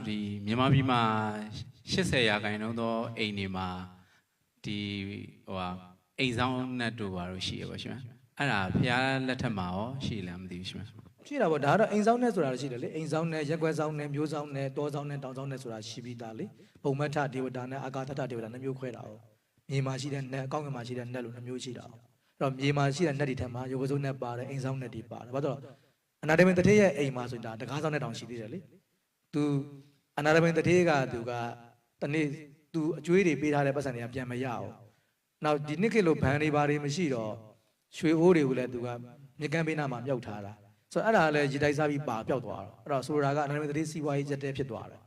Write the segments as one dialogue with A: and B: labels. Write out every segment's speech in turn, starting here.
A: ဒီမြန်မာပြည်မှာ80ရာခိုင်နှုန်းသောအိမ်တွေမှာဒီဟိုဟာအိမ်ဆောင်နတ်တို့ဘာလို့ရှိရပါရှင်အဲ့ဒါဖျားလက်ထက်မှာရောရှိလားမသိဘူးရှင်
B: ရှိတာပေါ့ဒါကတော့အိမ်ဆောင်နဲ့ဆိုတာရှိတယ်လေအိမ်ဆောင်နဲ့ရက်ွက်ဆောင်နဲ့မျိုးဆောင်နဲ့တောဆောင်နဲ့တောင်ဆောင်နဲ့ဆိုတာရှိပြီးသားလေဘုံမထဒေဝတာနဲ့အာကာသထဒေဝတာနှမျိုးခွဲတာ哦မြေမှာရှိတဲ့နတ်အကောင်းကင်မှာရှိတဲ့နတ်လို့နှမျိုးရှိတာ哦အဲ့တော့မြေမှာရှိတဲ့နတ်တွေထက်မှာရုပ်ကစုံနဲ့ပါတယ်အိမ်ဆောင်နတ်တွေပါတယ်ဘာလို့အနာတမင်တထေးရဲ့အိမ်မှာဆိုတာတကားဆောင်နဲ့တောင်ရှိသေးတယ်လေသူအနာတမင်တထေးကသူကတနေ့သူအကျွေးတွေပေးထားတဲ့ပတ်စံတွေကပြန်မရအောင်နောက်ဒီနှစ်ခေတ်လိုဘန်တွေဘာတွေမရှိတော့ရွှေအိုးတွေကိုလည်းသူကမြကန်းပေးနာမှာမြောက်ထားတာဆိုတော့အဲ့ဒါလည်းရေတိုက်စားပြီးပါပျောက်သွားတော့အဲ့တော့ဆိုတာကအနာတမင်တထေးစီးပွားရေးကျက်တဲဖြစ်သွားတယ်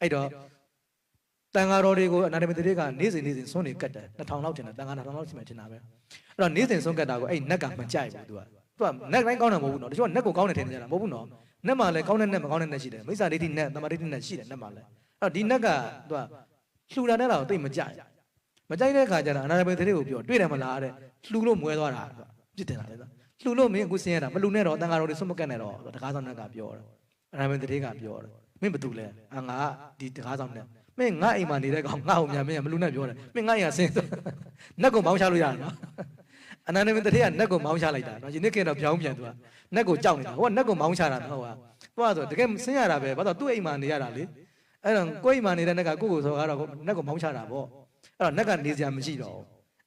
B: အဲ့တော့တန်ဃာတော်တွေကိုအနာတမင်တထေးကနေ့စဉ်စွန့်နေကတ်တယ်2000လောက်ထင်တယ်တန်ဃာ2000လောက်ရှိမှထင်တာပဲအဲ့တော့နေ့စဉ်စွန့်ကတ်တာကိုအဲ့နက်ကမကြိုက်ဘူးသူကနက်တိုင်းကောင်းတယ်မဟုတ်ဘူးနော်တချို့ကနက်ကိုကောင်းတယ်ထင်နေကြတာမဟုတ်ဘူးနော်နက်မှာလည်းကောင်းတဲ့နက်မကောင်းတဲ့နက်ရှိတယ်မိစ္ဆာဒိဋ္ဌိနက်တမာဒိဋ္ဌိနက်ရှိတယ်နက်မှာလည်းအဲ့တော့ဒီနက်ကသူကလှူတာနဲ့တော့တိတ်မကြိုက်တဲ့ခါကျတော့အနာတမင်တထေးကိုပြောတွေ့တယ်မလားတဲ့လှူလို့မွဲသွားတာပြစ်တင်တာလေလှူလို့မင်းအခုဆင်းရတာမလှူနဲ့တော့တန်ဃာတော်တွေဆွတ်မကတ်နဲ့တော့တကားဆောင်နက်ကပြောတယ်အနာတမင်တထေးကပြောတယ်မင်းဘာတူလဲငါဒီတကားဆောင်နက်မင်းငါအိမ်မှာနေတဲ့ကောင်ငါ့ကိုမြန်မင်းမလှူနဲ့ပြောတယ်မင်းငါအိမ်ကဆင်းနက်ကိုမောင်းချလို့ရတယ်နော်အနာတမင်တထေးကနက်ကိုမောင်းချလိုက်တာနော်ဒီနေ့ကတော့ပြောင်းပြန်သူကနက်ကိုကြောက်နေတာဟိုကနက်ကိုမောင်းချတာနော်ဟိုကသူကဆိုတကယ်ဆင်းရတာပဲဘာလို့သူ့အိမ်မှာနေရတာလေအဲ့တော့ကိုယ့်အိမ်မှာနေတဲ့နက်ကကိုယ့်ကိုဆိုတော့နက်ကိုမောင်းချတာပေါ့အဲ့တော့နက်ကနေစရာမရှိတော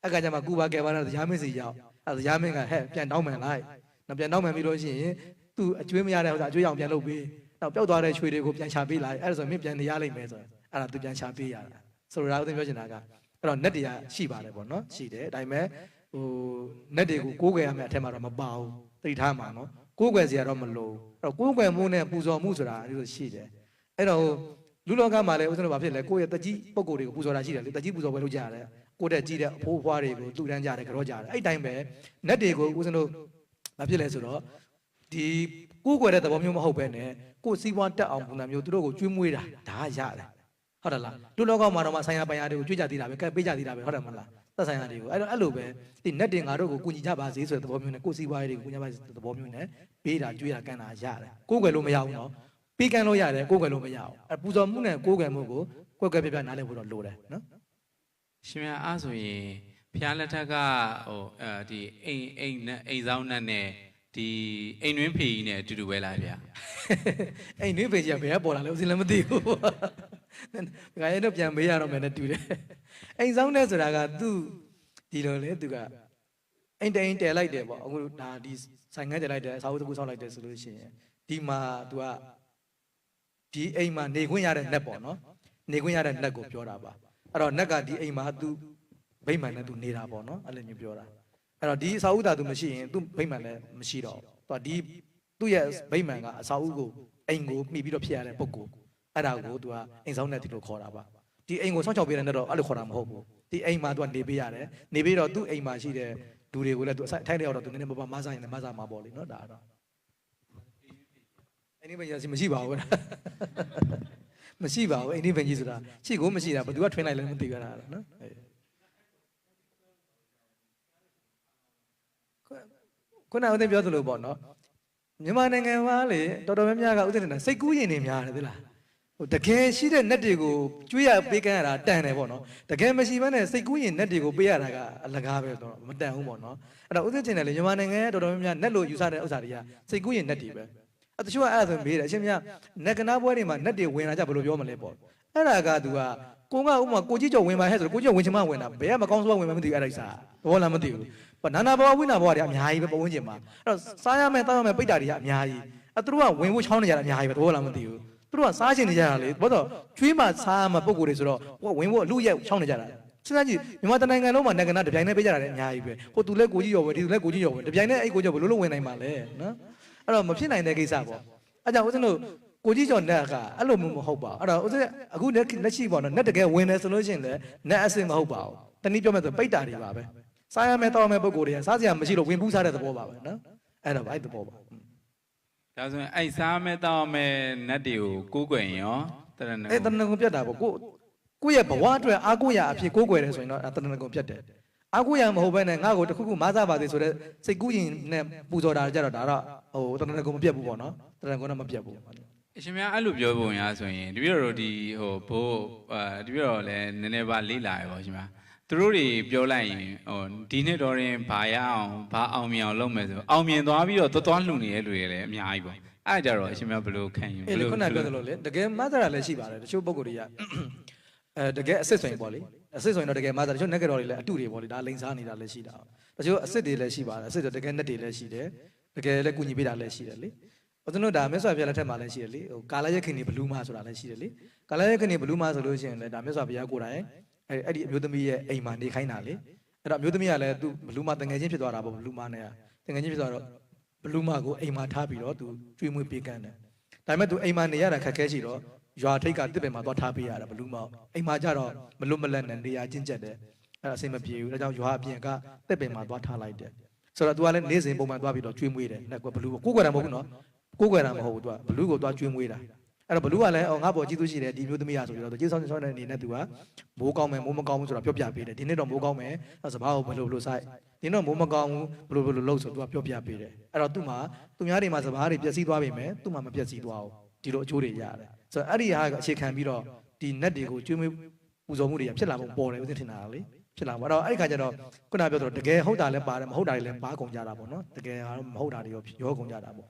B: ့အဲ့ကကြမှာကူပါကဲပါတော့ရားမင်းစီရောက်အဲ့ရားမင်းကဟဲ့ပြန်တောင်းမှန်လိုက်နောက်ပြန်တောင်းမှန်ပြီးလို့ရှိရင်သူအကျွေးမရတဲ့ဥစ္စာအကျွေးအောင်ပြန်လုပ်ပေးနောက်ပျောက်သွားတဲ့ရွှေတွေကိုပြန်ချပေးလိုက်အဲ့ဒါဆိုမင်းပြန်နေရလိမ့်မယ်ဆိုရင်အဲ့ဒါသူပြန်ချပေးရတာဆိုတော့ဦးသိပြောချင်တာကအဲ့တော့နက်တရားရှိပါတယ်ပေါ့နော်ရှိတယ်ဒါပေမဲ့ဟိုနက်တွေကိုကိုးကွယ်ရမယ့်အထက်မှာတော့မပါဘူးသိထားမှာနော်ကိုးကွယ်စရာတော့မလိုအဲ့တော့ကိုးကွယ်မှုနဲ့ပူဇော်မှုဆိုတာအဲ့လိုရှိတယ်အဲ့တော့လူလောကမှာလည်းဦးဇင်းတို့ဘာဖြစ်လဲကိုယ့်ရဲ့တကြီးပုံကိုယ်တွေကိုပူဇော်တာရှိတယ်လေတကြီးပူဇော်ပွဲလုပ်ကြရတယ်ကိုယ့်တဲ့ကြီးတဲ့အဖိုးအဖွားတွေကိုတူတန်းကြတယ်ကြောကြတယ်အဲ့တိုင်းပဲနက်တွေကိုဦးဇင်းတို့ဘာဖြစ်လဲဆိုတော့ဒီကိုးကွယ်တဲ့သဘောမျိုးမဟုတ်ပဲနဲ့ကိုယ်စီးပွားတက်အောင်ပုံစံမျိုးသူတို့ကိုကျွေးမွေးတာဒါရတယ်ဟုတ်တယ်လားလူလောကမှာတော့ဆိုင်ရာပိုင်ရာတွေကိုကျွေးကြသေးတာပဲကဲပေးကြသေးတာပဲဟုတ်တယ်မလားသက်ဆိုင်ရာတွေကိုအဲ့လိုပဲဒီနက်တင်ငါတို့ကိုကူညီကြပါစေဆိုတဲ့သဘောမျိုးနဲ့ကိုယ်စီးပွားရေးတွေကိုကူညီကြပါစေသဘောမျိုးနဲ့ပေးတာကျွေးတာကန်တာရတယ်ကိုးကွယ်လို့မရဘူးနော်ပေးကန်လို့ရတယ်ကိုးကွယ်လို့မရအောင်ပူဇော်မှုနဲ့ကိုးကွယ်မှုကိုကွက်ကွက်ပြပြနားလည်ဖို့တော့လိုတယ်နော်ရ
A: ှင်များအားဆိုရင်ဖျားလက်ထက်ကဟိုဒီအိမ်ဆောင်နတ်နဲ့ဒီအိမ်တွင်းဖေကြီးနဲ့အတူတူပဲလားဗျာ
B: အိမ်တွင်းဖေကြီးကဘယ်ကပေါ်လာလဲဦးစင်လည်းမသိဘူးငါရဲ့တော့ပြန်မေးရတော့မယ်နဲ့တူတယ်အိမ်ဆောင်နဲ့ဆိုတာကသူဒီလိုလေသူကအိမ်တိုင်တဲလိုက်တယ်ပေါ့အခုဒါဒီဆိုင်ငန်းတဲလိုက်တယ်အစာအုပ်တစ်ခုဆောက်လိုက်တယ်ဆိုလို့ရှိရင်ဒီမှာသူကဒီအိမ်မှာနေခွင့်ရတဲ့နက်ပေါ့နော်နေခွင့်ရတဲ့နက်ကိုပြောတာပါအဲ့တော့နက်ကဒီအိမ်မှာသူဗိမာန်နဲ့သူနေတာပေါ့နော်အဲ့လိုမျိုးပြောတာအဲ့တော့ဒီအစာအုပ်သာသူမရှိရင်သူဗိမာန်လည်းမရှိတော့သူကဒီသူ့ရဲ့ဗိမာန်ကအစာအုပ်ကိုအိမ်ကိုမှီပြီးတော့ဖြစ်ရတဲ့ပုံကိုအဲ့ဒါကိုသူကအိမ်ဆောင်နဲ့ဒီလိုခေါ်တာပါဒီအိမ်ကိုစောင့်ချောက်ပေးတဲ့နဲ့တော့အဲ့လိုခေါ်တာမဟုတ်ဘူးဒီအိမ်မှာသူကနေပေးရတယ်နေပြီးတော့သူ့အိမ်မှာရှိတဲ့လူတွေကိုလည်းသူအထိုက်လျောက်တော့သူနည်းနည်းမစားရင်လည်းမစားမှာပေါ့လေနော်ဒါတော့အိမ်ဒီဘင်ကြီးမရှိပါဘူးမရှိပါဘူးအိမ်ဒီဘင်ကြီးဆိုတာရှိကိုမရှိတာဘယ်သူကထွင်းလိုက်လဲမသိကြတာနော်ခုနကဦးသိပြောသလိုပေါ့နော်မြန်မာနိုင်ငံမှာလေတော်တော်များများကဦးသိနေတာစိတ်ကူးရင်နေများတယ်သလားဟိုတကယ်ရှိတဲ့နက်တွေကိုကျွေးရပေးကမ်းရတာတန်တယ်ပေါ့နော်တကယ်မရှိဘဲနဲ့စိတ်ကူးရင်နက်တွေကိုပေးရတာကအလကားပဲတော့မတန်ဘူးပေါ့နော်အဲ့တော့ဦးသိချင်တယ်လေမြန်မာနိုင်ငံတော်တော်များများနက်လို့ယူဆတဲ့ဥစ္စာတွေကစိတ်ကူးရင်နက်တွေပဲတချို့ကအဲ့ဒါဆိုမေးတယ်အရှင်မြတ်နက်ကနာပွဲတွေမှာနက်တွေဝင်လာကြဘယ်လိုပြောမလဲပေါ့အဲ့ဒါကသူကကိုကဥမာကိုကြီးကျော်ဝင်ပါဟဲ့ဆိုတော့ကိုကြီးကျော်ဝင်ချင်မှဝင်တာဘယ်ကမကောင်းဆိုးဝင်မှမသိဘူးအဲ့ဒါisaသဘောလားမသိဘူးနာနာဘဝဝိနာဘဝတွေအများကြီးပဲပတ်ဝန်းကျင်မှာအဲ့တော့စားရမယ်တောက်ရမယ်ပိတ်တာတွေကအများကြီးသူတို့ကဝင်ဖို့ချောင်းနေကြတာအများကြီးပဲသဘောလားမသိဘူးသူတို့ကစားချင်နေကြတာလေဘာလို့ကျွေးမှစားရမှပုံကိုယ်တွေဆိုတော့ဝင်ဖို့အလူရက်ချောင်းနေကြတာစဉ်းစားကြည့်မြန်မာတနိုင်ငံလုံးမှာနက်ကနာတပြိုင်တည်းပေးကြတာလည်းအများကြီးပဲဟိုသူလည်းကိုကြီးရော်ပဲဒီသူလည်းကိုကြီးရော်ပဲတပြိုင်တည်းအဲ့ကိုကြီးရော်ဘယ်လိုလုပ်ဝင်နိုင်မှာလဲနော်အဲ့တော့မဖြစ်နိုင်တဲ့ကိစ္စပေါ့အဲ့ကြောင့်ဦးဇင်းတို့ကိုကြီးကျော်နက်ကအဲ့လိုမျိုးမဟုတ်ပါဘူးအဲ့တော့ဦးဇင်းအခုလက်ရှိပေါ့နော်နက်တကယ်ဝင်တယ်ဆိုလို့ရှိရင်လည်းနက်အစစ်မဟုတ်ပါဘူးတနည်းပြောမယ်ဆိုပိတ်တာတွေပါပဲစားရမယ်တောက်ရမယ်ပုံကိုယ်တွေကစားစရာမရှိလို့ဝင်ပူးစားတဲ့သဘောပါပဲနော်အဲ့တော့အဲ့သဘောပါဒ
A: ါဆိုရင်အဲ့စားမယ်တောက်မယ်နတ်တွေကိုကိုးကွယ်ရင်ရောတရဏဂုံအ
B: ဲ့တရဏဂုံပြတ်တာပေါ့ကိုယ့်ရဲ့ဘဝအတွက်အားကိုးရအဖြစ်ကိုးကွယ်တယ်ဆိုရင်တော့တရဏဂုံပြတ်တယ်အားကိုးရမဟုတ်ဘဲနဲ့ငါ့ကိုတခုခုမစားပါသေးဆိုတော့စိတ်ကူးရင်နဲ့ပူဇော်တာကြတော့ဒါတော့ဟိုတရဏဂုံမပြတ်ဘူးပေါ့နော်တရဏဂုံတော့မပြတ်ဘူး
A: အရှင်များအဲ့လိုပြောပုံရဆိုရင်တပည့်တော်တို့ဒီဟိုဘိုးတပည့်တော်လည်းနည်းနည်းပါလေးလာရပါရှင်များသူတို့တွေပြောလိုက်ရင်ဟိုဒီနှစ်တော်ရင်ဘာရအောင်ဘာအောင်မြင်အောင်လုပ်မယ်ဆိုအောင်မြင်သွားပြီးတော့သွားလှူနေတဲ့လူတွေလည်းအများကြီးပေါ့အဲ့ဒါကြတော့အရှင်များဘယ်လိုခံယူဘယ်လို
B: ခုနပြောသလိုလေတကယ်မဆရာလည်းရှိပါတယ်တချို့ပုံကိုယ်တွေကတကယ်အစ်စ်ဆိုရင်ပေါ့လေအစ်စ်ဆိုရင်တော့တကယ်မဆရာတချို့နက်ကတော့တွေလည်းအတုတွေပေါ့လေဒါလိန်စားနေတာလည်းရှိတာတချို့အစ်စ်တွေလည်းရှိပါတယ်အစ်စ်တော့တကယ်နက်တွေလည်းရှိတယ်တကယ်လည်းကုညီပေးတာလည်းရှိတယ်လေကျွန်တော်ဒါမြတ်စွာဘုရားလက်ထက်မှာလည်းရှိတယ်လေဟိုကာလရက်ခင်နေဘလူးမဆိုတာလည်းရှိတယ်လေကာလရက်ခင်နေဘလူးမဆိုလို့ရှိရင်လည်းဒါမြတ်စွာဘုရားကိုယ်တိုင်အဲ့ဒီအမျိုးသမီးရဲ့အိမ်မှာနေခိုင်းတာလေအဲ့တော့အမျိုးသမီးကလည်းသူဘလူးမတငယ်ချင်းဖြစ်သွားတာပေါ့ဘလူးမနဲ့တငယ်ချင်းဖြစ်သွားတော့ဘလူးမကိုအိမ်မှာထားပြီးတော့သူကျွေးမွေးပေးကမ်းတယ်ဒါပေမဲ့သူအိမ်မှာနေရတာခက်ခဲရှိတော့ရွာထိပ်ကတစ်ပင်မှာသွားထားပေးရတာဘလူးမအိမ်မှာကြတော့မလွတ်မလပ်နဲ့နေရာချင်းကျက်တယ်အဲ့ဒါအဆင်မပြေဘူးဒါကြောင့်ရွာအပြင်ကတစ်ပင်မှာသွားထားလိုက်တယ်ဆိုတော့ तू ကလည်းနေ့စဉ်ပုံမှန်သွားပြီးတော့ကျွေးမွေးတယ်နဲ့ကွဘလူးကိုကိုယ်ကွယ်တာမဟုတ်ဘူးနော်ကိုယ်ကွယ်တာမဟုတ်ဘူး तू ကဘလူးကိုသွားကျွေးမွေးတာအဲ့တော့ဘလူးကလည်းငါ့ဘောကျေးဇူးရှိတယ်ဒီမျိုးသမီးရဆိုပြီးတော့ကျေးဇူးဆောင်တဲ့အနေနဲ့ तू ကမိုးကောင်းမယ်မိုးမကောင်းဘူးဆိုတော့ပြောပြပေးတယ်ဒီနေ့တော့မိုးကောင်းမယ်စပားကိုဘလို့စိုက်ဒီနေ့တော့မိုးမကောင်းဘူးဘလို့လုပ်ဆို तू ကပြောပြပေးတယ်အဲ့တော့သူ့မှာသူများတွေမှာစပားတွေပျက်စီးသွားပြီမယ်သူ့မှာမပျက်စီးသွားဘူးဒီလိုအကျိုးတွေရတယ်ဆိုတော့အဲ့ဒီဟာအခြေခံပြီးတော့ဒီနက်တွေကိုကျွေးမွေးပူဇော်မှုတွေဖြစ်လာဖို့ပေါ်တယ်ဦးသိထင်တာလေဖြစ်လာပါတော့အဲ့ဒီခါကျတော့ခုနပြောတော့တကယ်ဟုတ်တာလည်းပါတယ်မဟုတ်တာတွေလည်းပါကုန်ကြတာပေါ့နော်တကယ်ကတော့မဟုတ်တာတွေရောကုန်ကြတာပေါ့